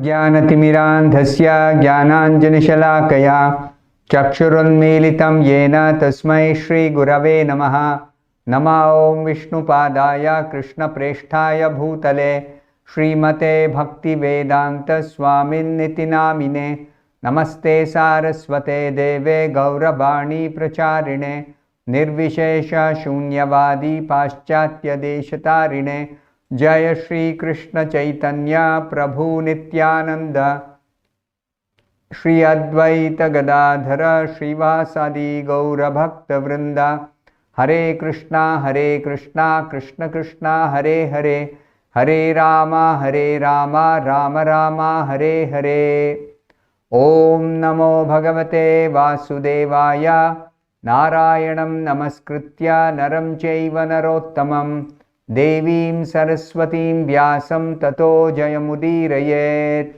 ज्ञानतिमिरान्धस्य ज्ञानाञ्जनशलाकया चक्षुरुन्मीलितं येन तस्मै श्रीगुरवे नमः। नमः ॐ विष्णुपादाय कृष्णप्रेष्ठाय भूतले श्रीमते भक्तिवेदान्त स्वामिन्निति नामिने। नमस्ते सारस्वते देवे गौरवाणी प्रचारिणे निर्विशेष शून्यवादी पाश्चात्यदेशतारिणे। जय श्री कृष्ण चैतन्य प्रभु नित्यानंद श्री अद्वैत गदाधर श्रीवासादि गौरभक्तवृंद। हरे कृष्णा कृष्ण कृष्णा हरे हरे, हरे राम राम राम हरे हरे। ओम नमो भगवते वासुदेवाय। नारायणं नमस्कृत्य नरं चैव नरोत्तमं देवीं सरस्वतीं व्यासं ततो जयमुदीरयेत्।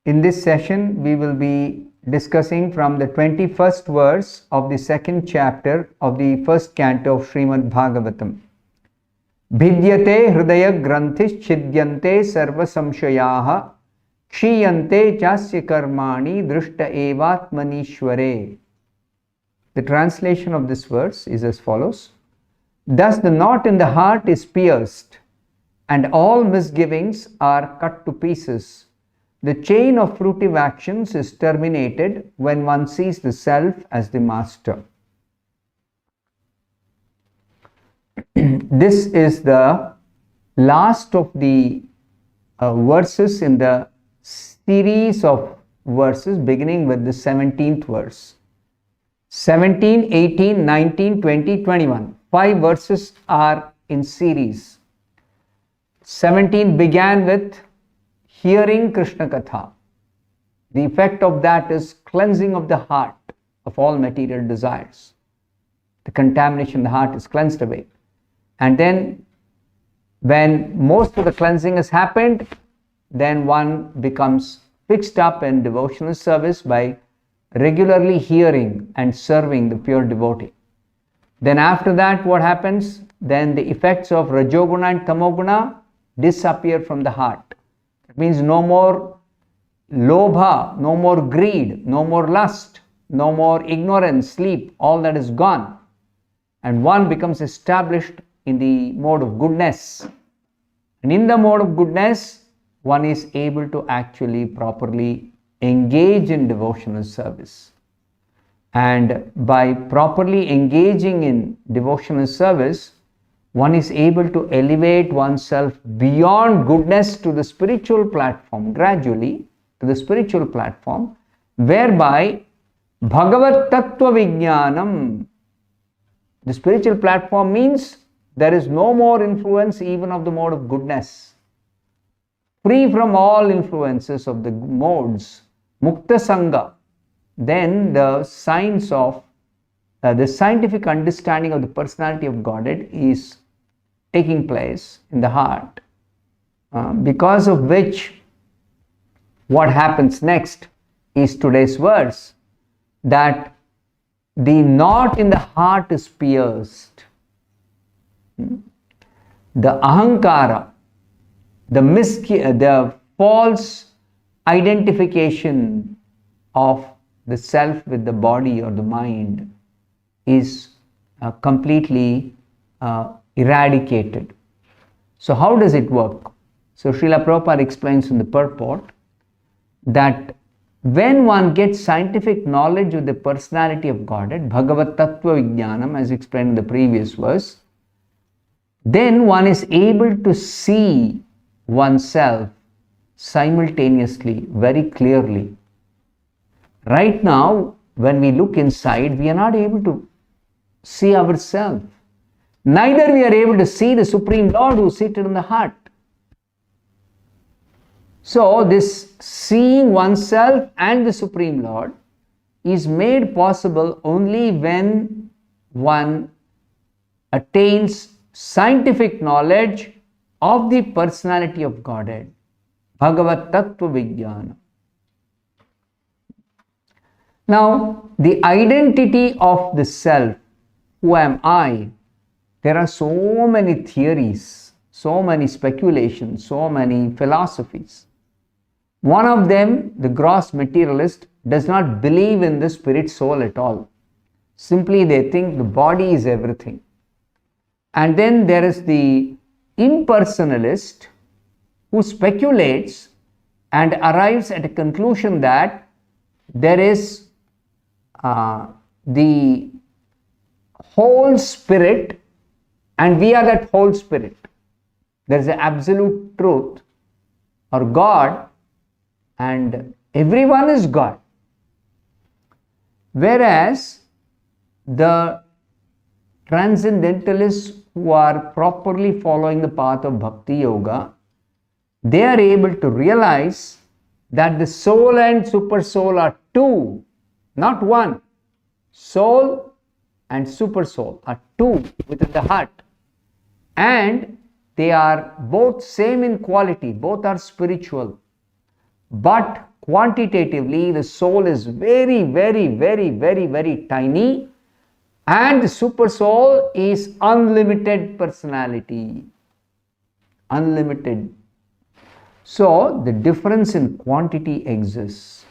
In this session, we will be discussing from the 21st verse of the second chapter of the first canto of Srimad-Bhagavatam. Bhidyate hridaya granthis chidyante sarva samshayaha kshiyante chasya karmani drishta evatmanishware. The translation of this verse is as follows. Thus the knot in the heart is pierced, and all misgivings are cut to pieces. The chain of fruitive actions is terminated when one sees the self as the master. This is the last of the verses in the series of verses beginning with the 17th verse. 17, 18, 19, 20, 21. 5 verses are in series. 17 began with hearing Krishna Katha. The effect of that is cleansing of the heart of all material desires. The contamination in the heart is cleansed away. And then when most of the cleansing has happened, then one becomes fixed up in devotional service by regularly hearing and serving the pure devotee. Then after that, what happens? Then the effects of Rajoguna and Tamoguna disappear from the heart. It means no more lobha, no more greed, no more lust, no more ignorance, sleep, all that is gone. And one becomes established in the mode of goodness. And in the mode of goodness, one is able to actually properly engage in devotional service. And by properly engaging in devotional service, one is able to elevate oneself beyond goodness to the spiritual platform, gradually to the spiritual platform, whereby Bhagavat Tattva Vijnanam, the spiritual platform means there is no more influence even of the mode of goodness. Free from all influences of the modes, Mukta Sangha, then the science of the scientific understanding of the personality of Godhead is taking place in the heart, because of which what happens next is today's verse, that the knot in the heart is pierced. The ahankara, the false identification of the self with the body or the mind is completely eradicated. So how does it work? So Srila Prabhupada explains in the purport that when one gets scientific knowledge of the personality of Godhead, Bhagavat Tattva Vijnanam, as explained in the previous verse, then one is able to see oneself simultaneously, very clearly. Right now, when we look inside, we are not able to see ourselves. Neither we are able to see the Supreme Lord who is seated in the heart. So, this seeing oneself and the Supreme Lord is made possible only when one attains scientific knowledge of the personality of Godhead, Bhagavat Tattva Vijnana. Now, the identity of the self, who am I? There are so many theories, so many speculations, so many philosophies. One of them, the gross materialist, does not believe in the spirit soul at all. Simply they think the body is everything. And then there is the impersonalist who speculates and arrives at a conclusion that there is the whole spirit and we are that whole spirit. There is an absolute truth or God and everyone is God. Whereas the transcendentalists who are properly following the path of Bhakti Yoga, they are able to realize that the soul and super soul are two, not one. Soul and super soul are two within the heart, and they are both same in quality, both are spiritual, but quantitatively the soul is very, very, very, very, very tiny, and the super soul is unlimited personality, unlimited. So the difference in quantity exists.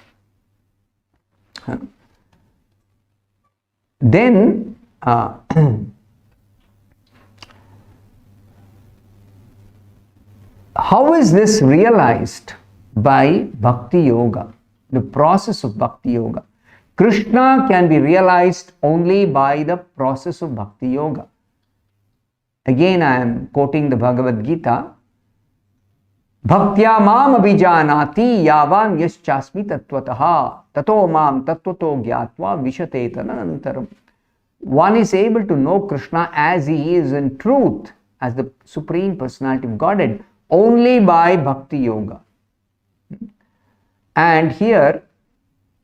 Then how is this realized? By Bhakti Yoga, the process of Bhakti Yoga. Krishna can be realized only by the process of Bhakti Yoga. Again, I am quoting the Bhagavad Gita. Bhaktya mam abhijanati yavan yaschasmi tattvataha tato mam tattvato gyatva vishatetana antaram. One is able to know Krishna as he is in truth, as the Supreme Personality of Godhead, only by Bhakti Yoga. And here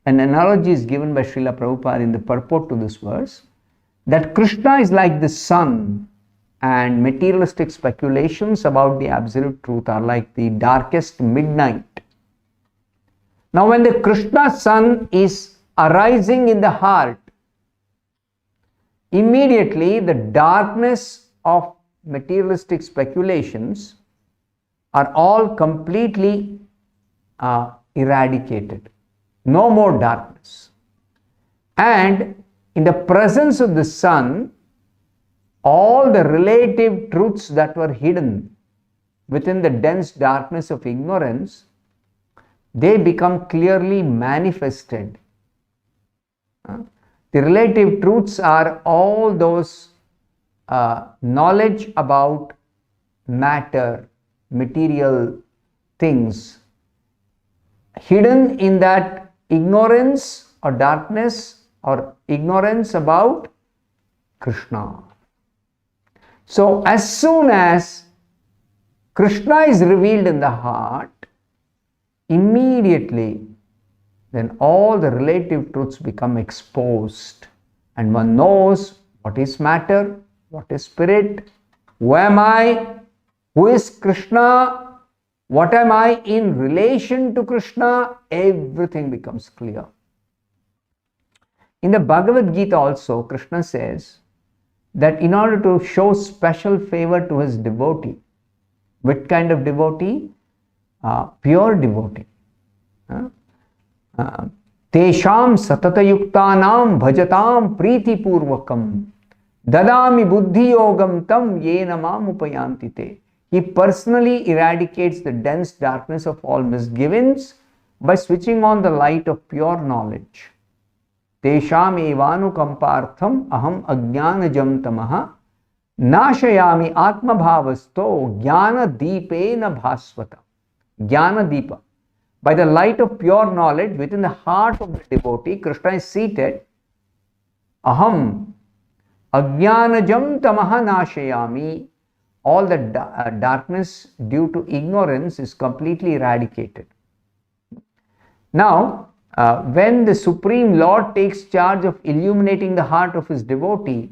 an analogy is given by Srila Prabhupada in the purport to this verse, that Krishna is like the sun and materialistic speculations about the absolute truth are like the darkest midnight. Now when the Krishna sun is arising in the heart, immediately the darkness of materialistic speculations are all completely eradicated. No more darkness. And in the presence of the sun, all the relative truths that were hidden within the dense darkness of ignorance, they become clearly manifested. The relative truths are all those knowledge about matter, material things, hidden in that ignorance or darkness or ignorance about Krishna. So as soon as Krishna is revealed in the heart, immediately then all the relative truths become exposed and one knows what is matter, what is spirit, who am I, who is Krishna, what am I in relation to Krishna, everything becomes clear. In the Bhagavad Gita also, Krishna says that in order to show special favor to his devotee, what kind of devotee? Pure devotee. Tesham satatayuktanam bhajatam priti purvakam dadami buddhi yogam tam yena mam upayanti te. He personally eradicates the dense darkness of all misgivings by switching on the light of pure knowledge. Tesham evanu kampartham aham ajnanajam tamaha nashayami atma bhavasto jnana deepena bhasvata. Jnana deepa. By the light of pure knowledge within the heart of the devotee, Krishna is seated. Aham ajnanajam tamaha nashayami. All the darkness due to ignorance is completely eradicated. Now, when the Supreme Lord takes charge of illuminating the heart of his devotee,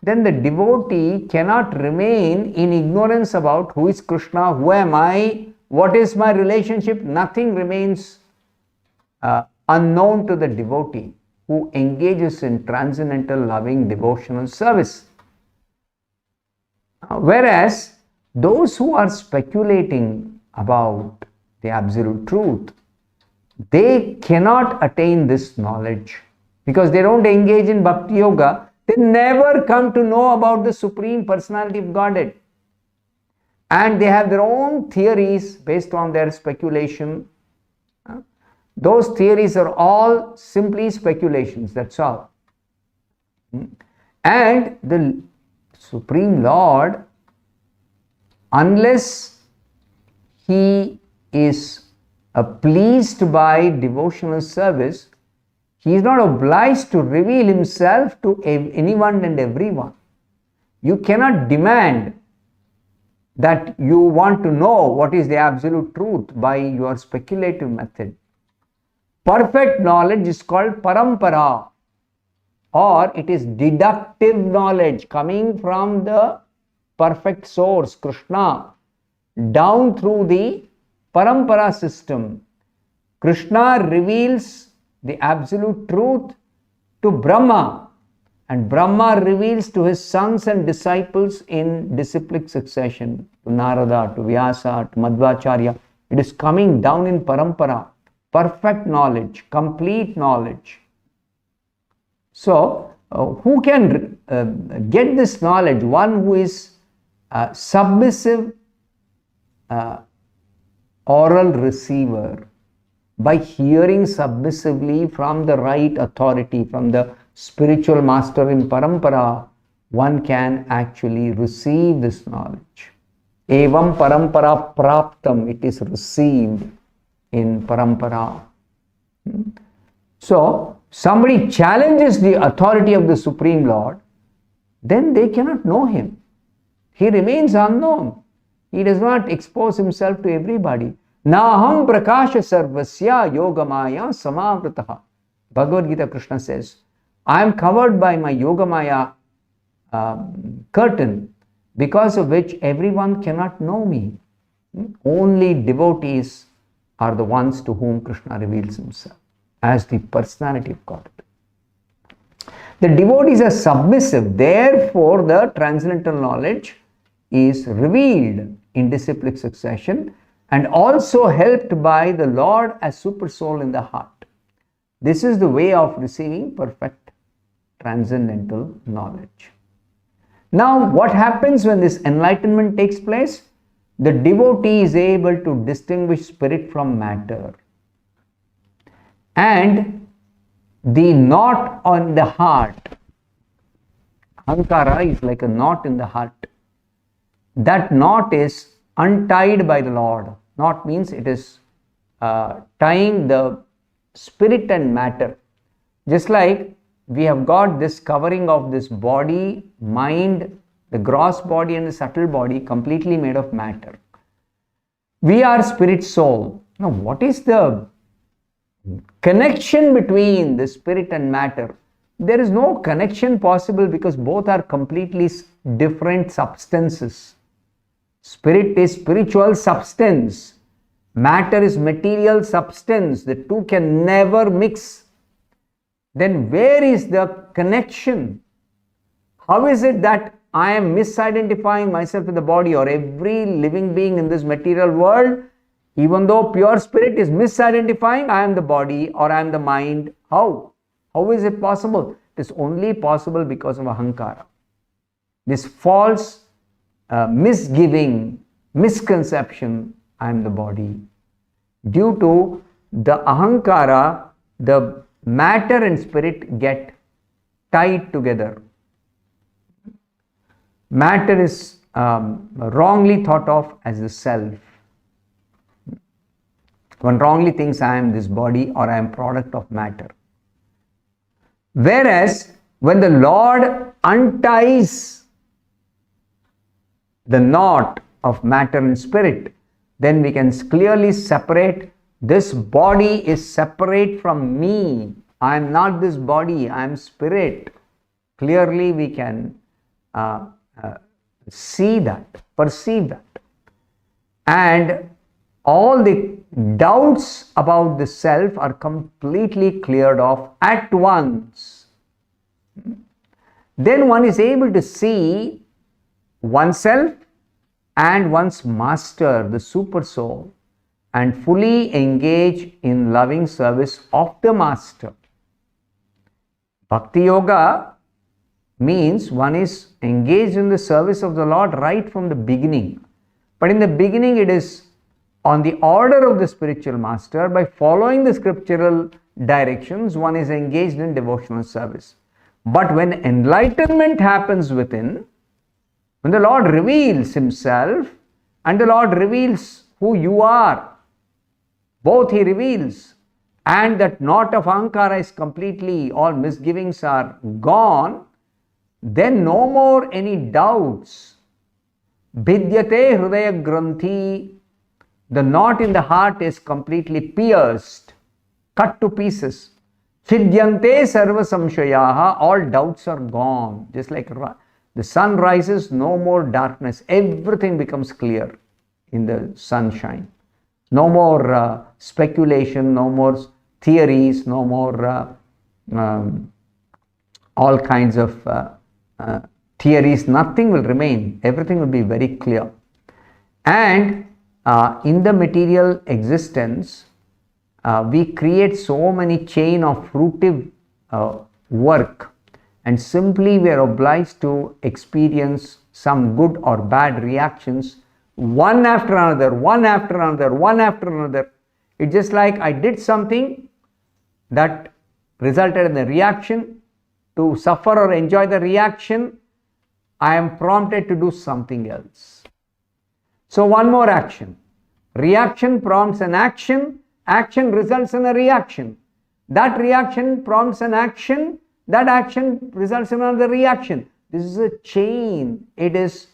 then the devotee cannot remain in ignorance about who is Krishna, who am I, what is my relationship. Nothing remains unknown to the devotee who engages in transcendental loving devotional service. Whereas those who are speculating about the absolute truth, they cannot attain this knowledge because they don't engage in Bhakti Yoga. They never come to know about the Supreme Personality of Godhead. And they have their own theories based on their speculation. Those theories are all simply speculations, that's all. And the Supreme Lord, unless He is pleased by devotional service, He is not obliged to reveal Himself to anyone and everyone. You cannot demand that you want to know what is the absolute truth by your speculative method. Perfect knowledge is called parampara, or it is deductive knowledge coming from the perfect source, Krishna, down through the parampara system. Krishna reveals the absolute truth to Brahma, and Brahma reveals to his sons and disciples in disciplic succession, to Narada, to Vyasa, to Madhvacharya. It is coming down in parampara. Perfect knowledge, complete knowledge. So, who can get this knowledge? One who is submissive oral receiver, by hearing submissively from the right authority, from the spiritual master in parampara, one can actually receive this knowledge. Evam parampara praptam, it is received in parampara. So, somebody challenges the authority of the Supreme Lord, then they cannot know Him. He remains unknown. He does not expose Himself to everybody. Naham prakasha sarvasya yogamaya samavrataha. Bhagavad Gita, Krishna says, I am covered by my yogamaya curtain, because of which everyone cannot know me. Only devotees are the ones to whom Krishna reveals Himself as the personality of God. The devotees are submissive, therefore the transcendental knowledge is revealed in disciplic succession and also helped by the Lord as super soul in the heart. This is the way of receiving perfect transcendental knowledge. Now, what happens when this enlightenment takes place? The devotee is able to distinguish spirit from matter. And the knot on the heart, ahankara is like a knot in the heart. That knot is untied by the Lord. Knot means it is tying the spirit and matter. Just like we have got this covering of this body, mind, the gross body and the subtle body completely made of matter. We are spirit soul. Now, what is the connection between the spirit and matter? There is no connection possible because both are completely different substances. Spirit is spiritual substance. Matter is material substance. The two can never mix. Then where is the connection? How is it that I am misidentifying myself with the body, or every living being in this material world, even though pure spirit is misidentifying, I am the body or I am the mind? How? How is it possible? It is only possible because of ahankara. This false misgiving, misconception, I am the body. Due to the ahankara, the matter and spirit get tied together. Matter is wrongly thought of as the self. One wrongly thinks I am this body or I am product of matter. Whereas when the Lord unties the knot of matter and spirit, then we can clearly separate. This body is separate from me. I am not this body, I am spirit. Clearly we can see that, perceive that. And all the doubts about the self are completely cleared off at once. Then one is able to see oneself and one's master, the super soul. and fully engage in loving service of the Master. Bhakti Yoga means one is engaged in the service of the Lord right from the beginning. But in the beginning it is on the order of the spiritual master. By following the scriptural directions, one is engaged in devotional service. But when enlightenment happens within, when the Lord reveals Himself and the Lord reveals who you are, both He reveals, and that knot of ahankara is completely, all misgivings are gone, then no more any doubts. Bhidyate hridaya granthi, the knot in the heart is completely pierced, cut to pieces. Chidyante sarva samshayaha, all doubts are gone. Just like the sun rises, no more darkness. Everything becomes clear in the sunshine. No more speculation, no more theories, no more all kinds of theories. Nothing will remain. Everything will be very clear. And in the material existence, we create so many chain of fruitive work, and simply we are obliged to experience some good or bad reactions, one after another, one after another, one after another. It's just like I did something that resulted in a reaction. To suffer or enjoy the reaction, I am prompted to do something else. So one more action. Reaction prompts an action. Action results in a reaction. That reaction prompts an action. That action results in another reaction. This is a chain. It is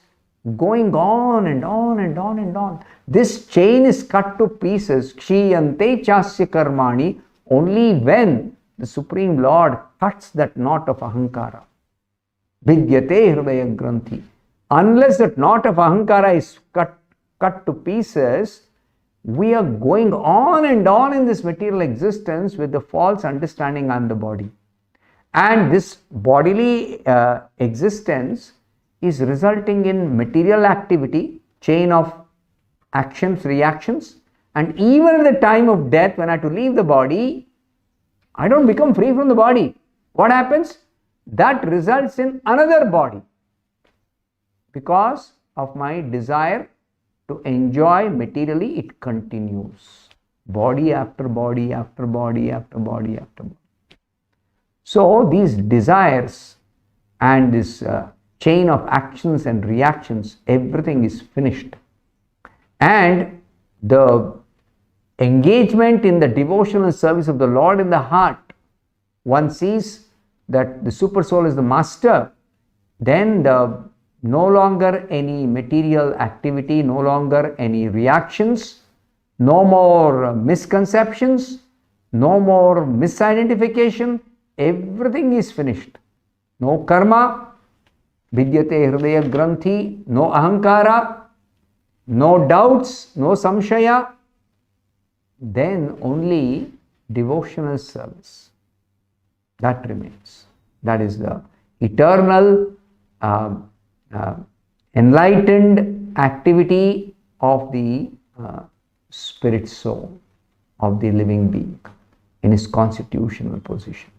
going on and on and on and on. This chain is cut to pieces. Kshiyante chasya karmani, only when the Supreme Lord cuts that knot of ahankara. Vidyate hridaya granthi. Unless that knot of ahankara is cut to pieces, we are going on and on in this material existence with the false understanding on the body. And this bodily existence is resulting in material activity, chain of actions, reactions, and even at the time of death, when I have to leave the body, I don't become free from the body. What happens? That results in another body because of my desire to enjoy materially. It continues, body after body after body after body after body. So these desires and this chain of actions and reactions, everything is finished, and the engagement in the devotional service of the Lord in the heart, one sees that the super soul is the master, then no longer any material activity, no longer any reactions, no more misconceptions, no more misidentification, everything is finished. No karma, vidyate hridaya granthi, no ahankara, no doubts, no samshaya, then only devotional service. That remains. That is the eternal enlightened activity of the spirit soul of the living being in his constitutional position.